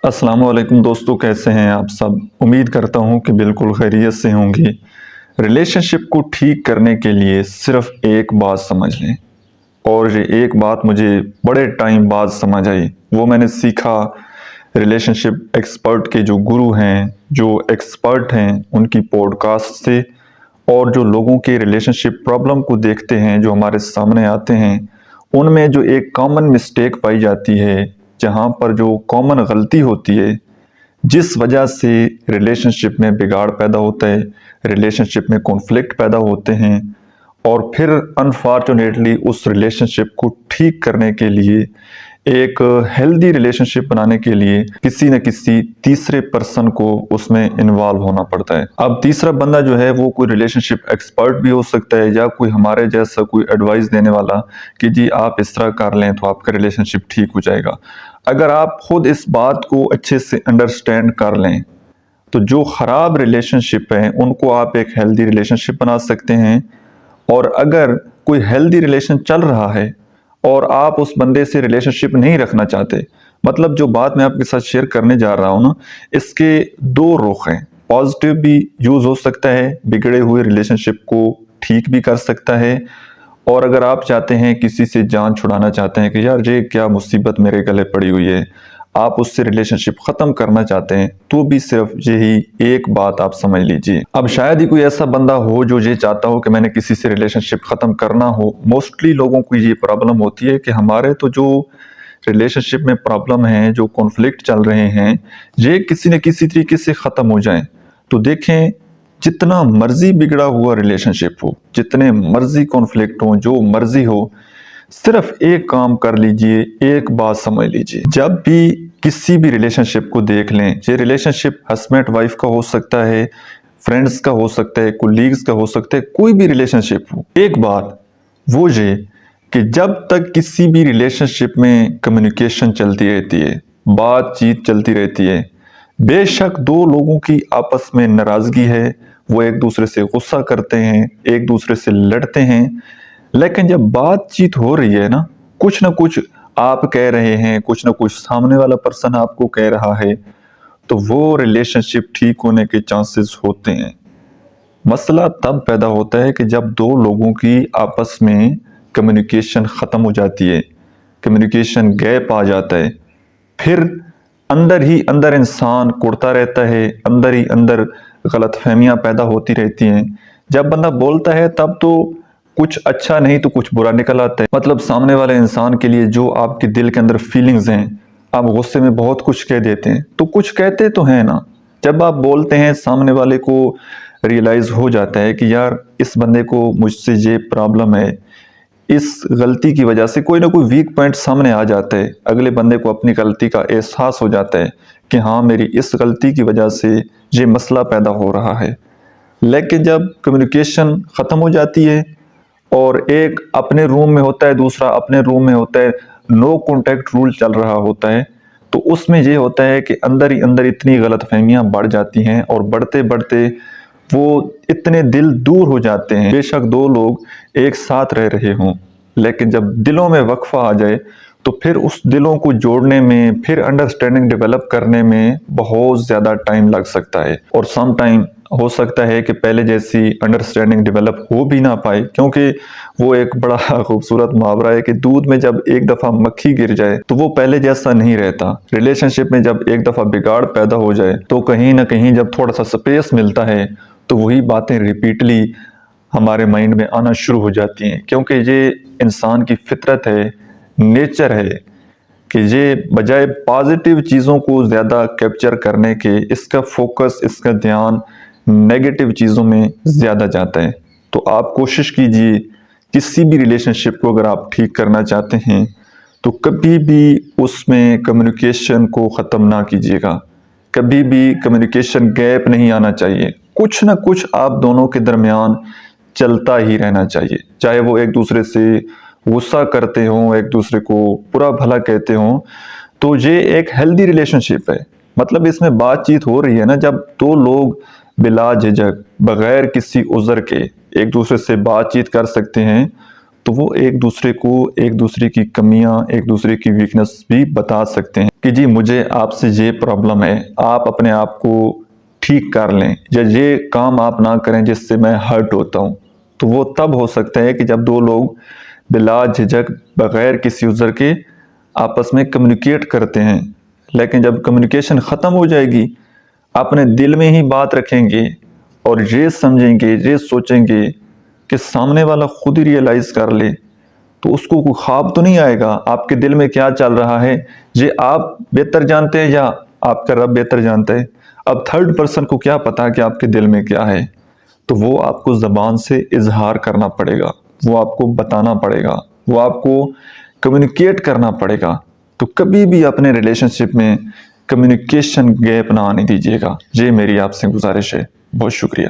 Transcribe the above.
السلام علیکم دوستو، کیسے ہیں آپ سب؟ امید کرتا ہوں کہ بالکل خیریت سے ہوں گی۔ ریلیشن شپ کو ٹھیک کرنے کے لیے صرف ایک بات سمجھ لیں، اور یہ ایک بات مجھے بڑے ٹائم بعد سمجھ آئی۔ وہ میں نے سیکھا ریلیشن شپ ایکسپرٹ کے جو گرو ہیں، جو ایکسپرٹ ہیں، ان کی پوڈ کاسٹ سے، اور جو لوگوں کے ریلیشن شپ پرابلم کو دیکھتے ہیں، جو ہمارے سامنے آتے ہیں، ان میں جو ایک کامن مسٹیک پائی جاتی ہے، جہاں پر جو کامن غلطی ہوتی ہے، جس وجہ سے ریلیشن شپ میں بگاڑ پیدا ہوتا ہے، ریلیشن شپ میں کنفلکٹ پیدا ہوتے ہیں، اور پھر انفارچونیٹلی اس ریلیشن شپ کو ٹھیک کرنے کے لیے، ایک ہیلدی ریلیشن شپ بنانے کے لیے کسی نہ کسی تیسرے پرسن کو اس میں انوالو ہونا پڑتا ہے۔ اب تیسرا بندہ جو ہے وہ کوئی ریلیشن شپ ایکسپرٹ بھی ہو سکتا ہے، یا کوئی ہمارے جیسا کوئی ایڈوائز دینے والا کہ جی آپ اس طرح کر لیں تو آپ کا ریلیشن شپ ٹھیک ہو جائے گا۔ اگر آپ خود اس بات کو اچھے سے انڈرسٹینڈ کر لیں تو جو خراب ریلیشن شپ ہیں ان کو آپ ایک ہیلدی ریلیشن شپ بنا سکتے ہیں۔ اور اگر کوئی ہیلدی ریلیشن چل رہا ہے اور آپ اس بندے سے ریلیشن شپ نہیں رکھنا چاہتے، مطلب جو بات میں آپ کے ساتھ شیئر کرنے جا رہا ہوں نا، اس کے دو رخ ہیں۔ پازیٹیو بھی یوز ہو سکتا ہے، بگڑے ہوئے ریلیشن شپ کو ٹھیک بھی کر سکتا ہے، اور اگر آپ چاہتے ہیں کسی سے جان چھڑانا چاہتے ہیں کہ یار یہ کیا مصیبت میرے گلے پڑی ہوئی ہے، آپ اس سے ریلیشن شپ ختم کرنا چاہتے ہیں، تو بھی صرف یہی ایک بات آپ سمجھ لیجئے۔ اب شاید ہی کوئی ایسا بندہ ہو جو یہ چاہتا ہو کہ میں نے کسی سے ریلیشن شپ ختم کرنا ہو۔ موسٹلی لوگوں کو یہ پرابلم ہوتی ہے کہ ہمارے تو جو ریلیشن شپ میں پرابلم ہیں، جو کنفلکٹ چل رہے ہیں، یہ کسی نہ کسی طریقے سے ختم ہو جائیں۔ تو دیکھیں، جتنا مرضی بگڑا ہوا ریلیشن شپ ہو، جتنے مرضی کنفلکٹ ہوں، جو مرضی ہو، صرف ایک کام کر لیجئے، ایک بات سمجھ لیجئے۔ جب بھی کسی بھی ریلیشن شپ کو دیکھ لیں، یہ ریلیشن شپ ہسبینڈ وائف کا ہو سکتا ہے، فرینڈز کا ہو سکتا ہے، کولیگز کا ہو سکتا ہے، کوئی بھی ریلیشن شپ ہو، ایک بات وہ یہ کہ جب تک کسی بھی ریلیشن شپ میں کمیونیکیشن چلتی رہتی ہے، بات چیت چلتی رہتی ہے، بے شک دو لوگوں کی آپس میں ناراضگی ہے، وہ ایک دوسرے سے غصہ کرتے ہیں، ایک دوسرے سے لڑتے ہیں، لیکن جب بات چیت ہو رہی ہے نا، کچھ نہ کچھ آپ کہہ رہے ہیں، کچھ نہ کچھ سامنے والا پرسن آپ کو کہہ رہا ہے، تو وہ ریلیشن شپ ٹھیک ہونے کے چانسز ہوتے ہیں۔ مسئلہ تب پیدا ہوتا ہے کہ جب دو لوگوں کی آپس میں کمیونیکیشن ختم ہو جاتی ہے، کمیونیکیشن گیپ آ جاتا ہے، پھر اندر ہی اندر انسان کڑتا رہتا ہے، اندر ہی اندر غلط فہمیاں پیدا ہوتی رہتی ہیں۔ جب بندہ بولتا ہے تب تو کچھ اچھا نہیں تو کچھ برا نکل آتا ہے، مطلب سامنے والے انسان کے لیے جو آپ کے دل کے اندر فیلنگز ہیں، آپ غصے میں بہت کچھ کہہ دیتے ہیں، تو کچھ کہتے تو ہیں نا، جب آپ بولتے ہیں سامنے والے کو ریئلائز ہو جاتا ہے کہ یار اس بندے کو مجھ سے یہ پرابلم ہے، اس غلطی کی وجہ سے کوئی نہ کوئی ویک پوائنٹ سامنے آ جاتا ہے، اگلے بندے کو اپنی غلطی کا احساس ہو جاتا ہے کہ ہاں میری اس غلطی کی وجہ سے یہ مسئلہ پیدا ہو رہا ہے۔ لیکن جب کمیونیکیشن ختم ہو جاتی ہے اور ایک اپنے روم میں ہوتا ہے، دوسرا اپنے روم میں ہوتا ہے، نو کانٹیکٹ رول چل رہا ہوتا ہے، تو اس میں یہ ہوتا ہے کہ اندر ہی اندر اتنی غلط فہمیاں بڑھ جاتی ہیں، اور بڑھتے بڑھتے وہ اتنے دل دور ہو جاتے ہیں۔ بے شک دو لوگ ایک ساتھ رہ رہے ہوں، لیکن جب دلوں میں وقفہ آ جائے تو پھر اس دلوں کو جوڑنے میں، پھر انڈرسٹینڈنگ ڈیولپ کرنے میں بہت زیادہ ٹائم لگ سکتا ہے، اور سم ٹائم ہو سکتا ہے کہ پہلے جیسی انڈرسٹینڈنگ ڈیولپ ہو بھی نہ پائے، کیونکہ وہ ایک بڑا خوبصورت محاورہ ہے کہ دودھ میں جب ایک دفعہ مکھی گر جائے تو وہ پہلے جیسا نہیں رہتا۔ ریلیشن شپ میں جب ایک دفعہ بگاڑ پیدا ہو جائے تو کہیں نہ کہیں جب تھوڑا سا سپیس ملتا ہے تو وہی باتیں ریپیٹلی ہمارے مائنڈ میں آنا شروع ہو جاتی ہیں، کیونکہ یہ انسان کی فطرت ہے، نیچر ہے کہ یہ بجائے پازیٹیو چیزوں کو زیادہ کیپچر کرنے کے، اس کا فوکس، اس کا دھیان نیگیٹو چیزوں میں زیادہ جاتا ہے۔ تو آپ کوشش کیجئے کسی بھی ریلیشن شپ کو اگر آپ ٹھیک کرنا چاہتے ہیں تو کبھی بھی اس میں کمیونیکیشن کو ختم نہ کیجیے گا، کبھی بھی کمیونیکیشن گیپ نہیں آنا چاہیے، کچھ نہ کچھ آپ دونوں کے درمیان چلتا ہی رہنا چاہیے، چاہے وہ ایک دوسرے سے غصہ کرتے ہوں، ایک دوسرے کو برا بھلا کہتے ہوں، تو یہ ایک ہیلدی ریلیشن شپ ہے۔ مطلب اس میں بات چیت ہو رہی ہے نا، جب دو لوگ بلا جھجک بغیر کسی عذر کے ایک دوسرے سے بات چیت کر سکتے ہیں، تو وہ ایک دوسرے کو ایک دوسرے کی کمیاں، ایک دوسرے کی ویکنس بھی بتا سکتے ہیں۔ کہ جی مجھے آپ سے یہ پرابلم ہے، آپ اپنے آپ کو ٹھیک کر لیں، یا یہ کام آپ نہ کریں جس سے میں ہرٹ ہوتا ہوں، تو وہ تب ہو سکتا ہے کہ جب دو لوگ بلا جھجک بغیر کسی عذر کے آپس میں کمیونیکیٹ کرتے ہیں۔ لیکن جب کمیونیکیشن ختم ہو جائے گی، اپنے دل میں ہی بات رکھیں گے اور یہ سمجھیں گے، یہ سوچیں گے کہ سامنے والا خود ہی ریئلائز کر لے، تو اس کو کوئی خواب تو نہیں آئے گا آپ کے دل میں کیا چل رہا ہے، یہ آپ بہتر جانتے ہیں یا آپ کا رب بہتر جانتا ہے۔ اب تھرڈ پرسن کو کیا پتا کہ آپ کے دل میں کیا ہے، تو وہ آپ کو زبان سے اظہار کرنا پڑے گا، وہ آپ کو بتانا پڑے گا، وہ آپ کو کمیونیکیٹ کرنا پڑے گا۔ تو کبھی بھی اپنے ریلیشن شپ میں کمیونیکیشن گیپ نہ آنے دیجیے گا، یہ میری آپ سے گزارش ہے۔ بہت شکریہ۔